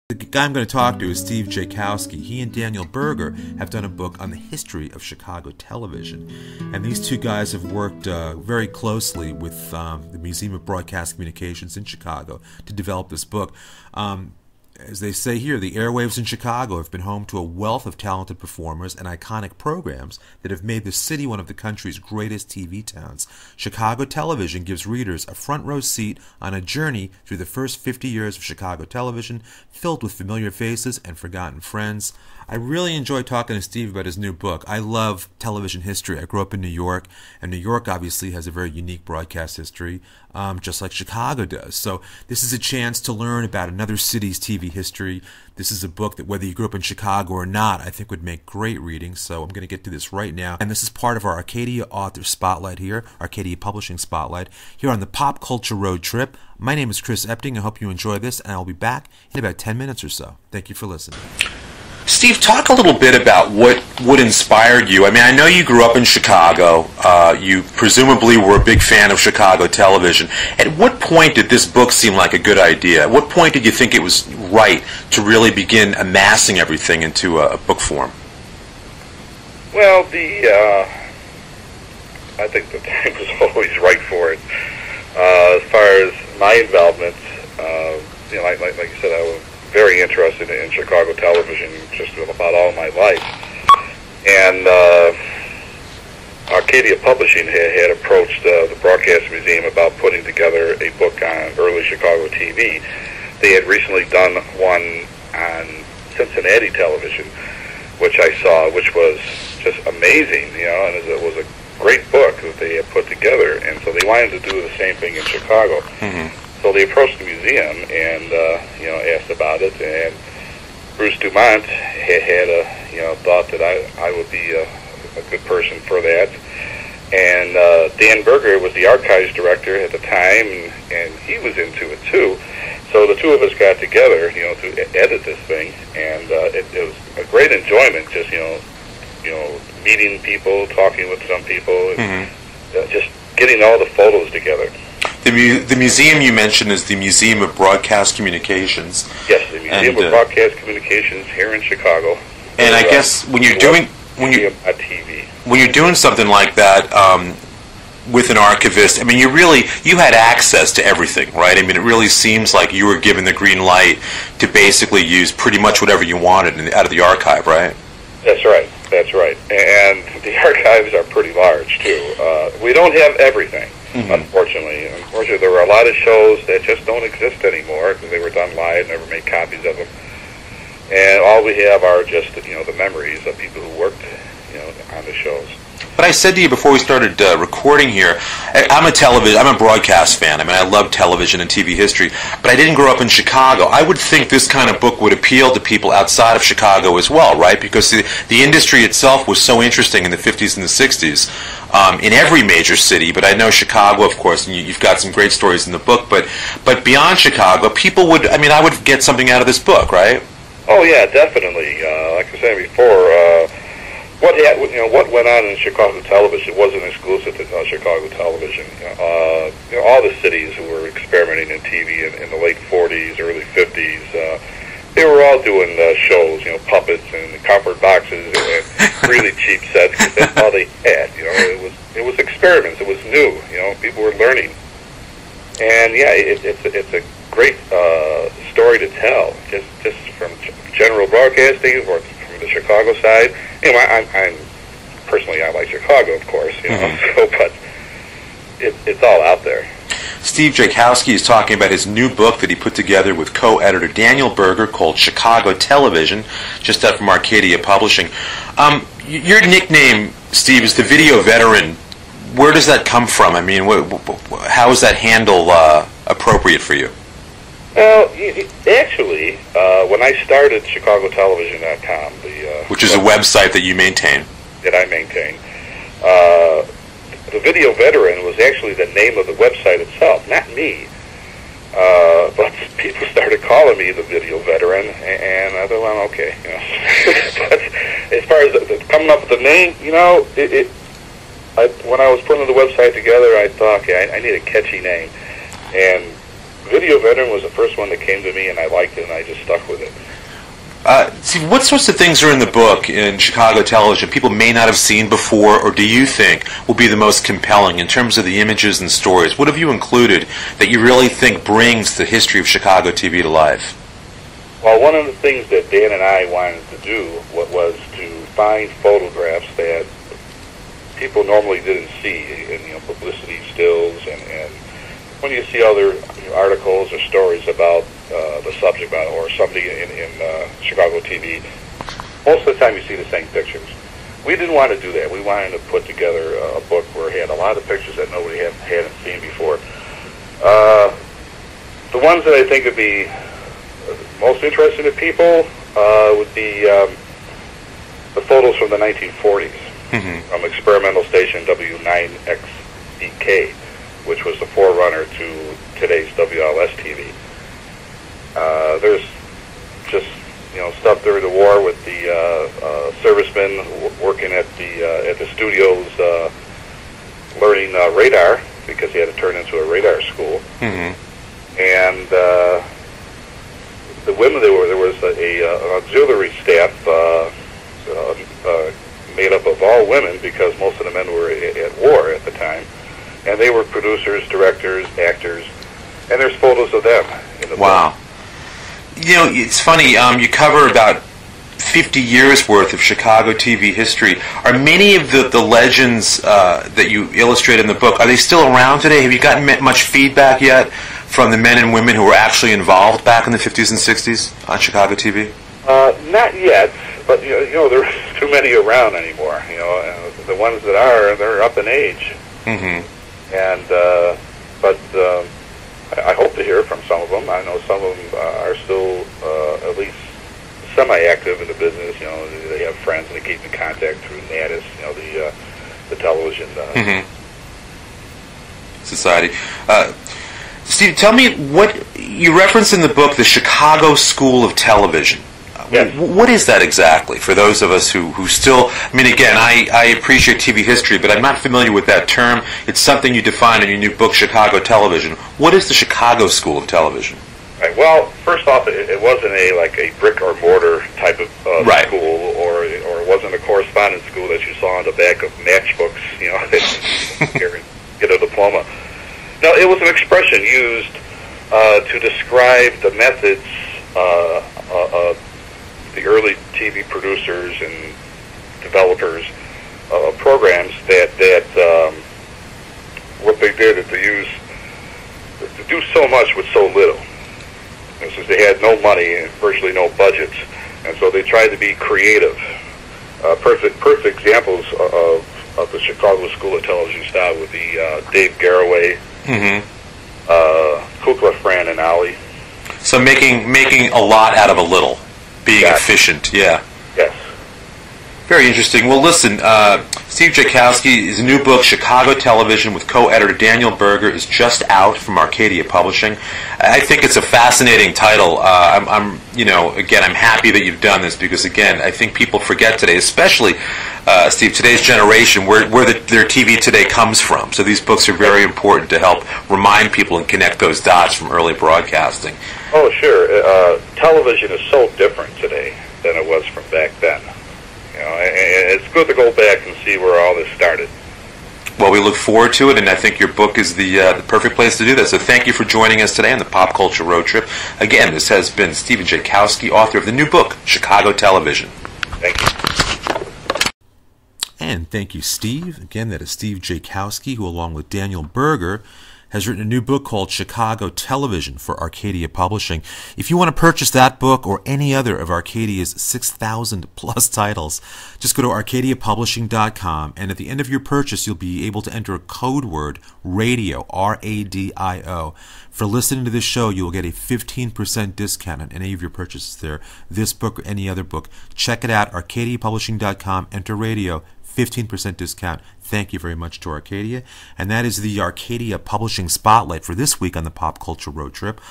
The guy I'm going to talk to is Steve Jackowski. He and Daniel Berger have done a book on the history of Chicago television. And these two guys have worked very closely with the Museum of Broadcast Communications in Chicago to develop this book. As they say here, the airwaves in Chicago have been home to a wealth of talented performers and iconic programs that have made the city one of the country's greatest TV towns. Chicago television gives readers a front row seat on a journey through the first 50 years of Chicago television, filled with familiar faces and forgotten friends. I really enjoy talking to Steve about his new book. I love television history. I grew up in New York, and New York obviously has a very unique broadcast history, just like Chicago does. So this is a chance to learn about another city's TV history. This is a book that, whether you grew up in Chicago or not, I think would make great reading. So I'm going to get to this right now. And this is part of our Arcadia Author Spotlight here, Arcadia Publishing Spotlight, here on the Pop Culture Road Trip. My name is Chris Epting. I hope you enjoy this, and I'll be back in about 10 minutes or so. Thank you for listening. Steve, talk a little bit about what inspired you. I mean, I know you grew up in Chicago. You presumably were a big fan of Chicago television. At what point did this book seem like a good idea? At what point did you think it was right to really begin amassing everything into a book form? Well, I think the time was always right for it. As far as my involvement, like you said, I was very interested in Chicago television just about all my life. And Arcadia Publishing had approached the Broadcast Museum about putting together a book on early Chicago TV. They had recently done one on Cincinnati television, which I saw, which was just amazing, and it was a great book that they had put together. And so they wanted to do the same thing in Chicago. Mm-hmm. So they approached the museum and asked about it, and Bruce Dumont had thought that I would be a good person for that. And Dan Berger was the archives director at the time, and he was into it too. So the two of us got together, to edit this thing, and it was a great enjoyment. Just meeting people, talking with some people, and just getting all the photos together. The museum you mentioned is the Museum of Broadcast Communications. Yes, the Museum of Broadcast Communications here in Chicago. And I guess when you're doing something like that with an archivist, I mean, you had access to everything, right? I mean, it really seems like you were given the green light to basically use pretty much whatever you wanted out of the archive, right? That's right. That's right. And the archives are pretty large too. We don't have everything. Unfortunately, there were a lot of shows that just don't exist anymore because they were done live, never made copies of them, and all we have are just the memories of people who worked on the shows. But I said to you before we started recording here, I'm a broadcast fan. I mean, I love television and TV history, but I didn't grow up in Chicago. I would think this kind of book would appeal to people outside of Chicago as well, right? Because the industry itself was so interesting in the 50s and the 60s in every major city. But I know Chicago, of course, and you've got some great stories in the book. But beyond Chicago, I would get something out of this book, right? Oh yeah, definitely. Like I said before. What went on in Chicago television wasn't exclusive to Chicago television. All the cities who were experimenting in TV in the late 40s, early 50s, they were all doing shows, puppets and cardboard boxes and really cheap sets because that's all they had. It was experiments. It was new. People were learning, and yeah, it's a great story to tell. Just from general broadcasting or from the Chicago side. I'm personally, I like Chicago, of course, but it's all out there. Steve Jackowski is talking about his new book that he put together with co-editor Daniel Berger called Chicago Television, just out from Arcadia Publishing. Your nickname, Steve, is the Video Veteran. Where does that come from? I mean, how is that handle appropriate for you? Well, actually, when I started ChicagoTelevision.com, which is a website that you maintain. That I maintain. The Video Veteran was actually the name of the website itself, not me. But people started calling me the Video Veteran, and I thought, well, okay. But as far as coming up with the name, when I was putting the website together, I thought, okay, I need a catchy name. And Video Veteran was the first one that came to me, and I liked it, and I just stuck with it. See, what sorts of things are in the book in Chicago television people may not have seen before, or do you think will be the most compelling in terms of the images and stories? What have you included that you really think brings the history of Chicago TV to life? Well, one of the things that Dan and I wanted to do was to find photographs that people normally didn't see, in publicity stills, and when you see other articles or stories about the subject matter or somebody in Chicago TV, most of the time you see the same pictures. We didn't want to do that. We wanted to put together a book where it had a lot of pictures that nobody hadn't seen before. The ones that I think would be most interesting to people would be the photos from the 1940s, from experimental station W9XDK, which was the forerunner to today's WLS-TV. There's just stuff during the war with the servicemen working at the studios, learning radar, because he had to turn into a radar school. And the women, there was an auxiliary staff made up of all women, because most of the men were at war at the time, and they were producers, directors, actors, and there's photos of them in the book. Wow. It's funny, you cover about 50 years worth of Chicago TV history. Are many of the legends that you illustrate in the book, are they still around today? Have you gotten much feedback yet from the men and women who were actually involved back in the 50s and 60s on Chicago TV? Not yet, but there's too many around anymore. The ones that are, they're up in age. And but I hope to hear from some of them. I know some of them are still at least semi-active in the business. They have friends and they keep in contact through Natus, the television society. Steve, tell me what you reference in the book, the Chicago School of Television. Yes. What is that exactly for those of us who still, again, I appreciate TV history, but I'm not familiar with that term. It's something you define in your new book, Chicago Television. What is the Chicago School of Television? Right. Well, first off, it wasn't a brick or mortar type of school, or it wasn't a correspondence school that you saw on the back of matchbooks, get a diploma. No, it was an expression used to describe the methods of the early TV producers and developers of programs that what they did is to do so much with so little. And since they had no money and virtually no budgets, and so they tried to be creative. Perfect examples of the Chicago School of Television style would be Dave Garroway, Kukla, Fran, and Ollie. So making a lot out of a little. Being efficient, yeah. Yes. Very interesting. Well, listen, Steve Jackowski, his new book, Chicago Television, with co-editor Daniel Berger, is just out from Arcadia Publishing. I think it's a fascinating title. I'm happy that you've done this because, again, I think people forget today, especially, Steve, today's generation, where their TV today comes from. So these books are very important to help remind people and connect those dots from early broadcasting. Oh, sure. Television is so different today than it was from back then. And it's good to go back and see where all this started. Well, we look forward to it, and I think your book is the perfect place to do that. So thank you for joining us today on the Pop Culture Road Trip. Again, this has been Stephen Jackowski, author of the new book, Chicago Television. Thank you. And thank you, Steve. Again, that is Steve Jackowski, who, along with Daniel Berger, has written a new book called Chicago Television for Arcadia Publishing. If you want to purchase that book or any other of Arcadia's 6,000 plus titles, just go to arcadiapublishing.com, and at the end of your purchase, you'll be able to enter a code word, RADIO, R-A-D-I-O. For listening to this show, you will get a 15% discount on any of your purchases there. This book or any other book. Check it out, arcadiapublishing.com, enter RADIO, 15% discount. Thank you very much to Arcadia. And that is the Arcadia Publishing Spotlight for this week on the Pop Culture Road Trip.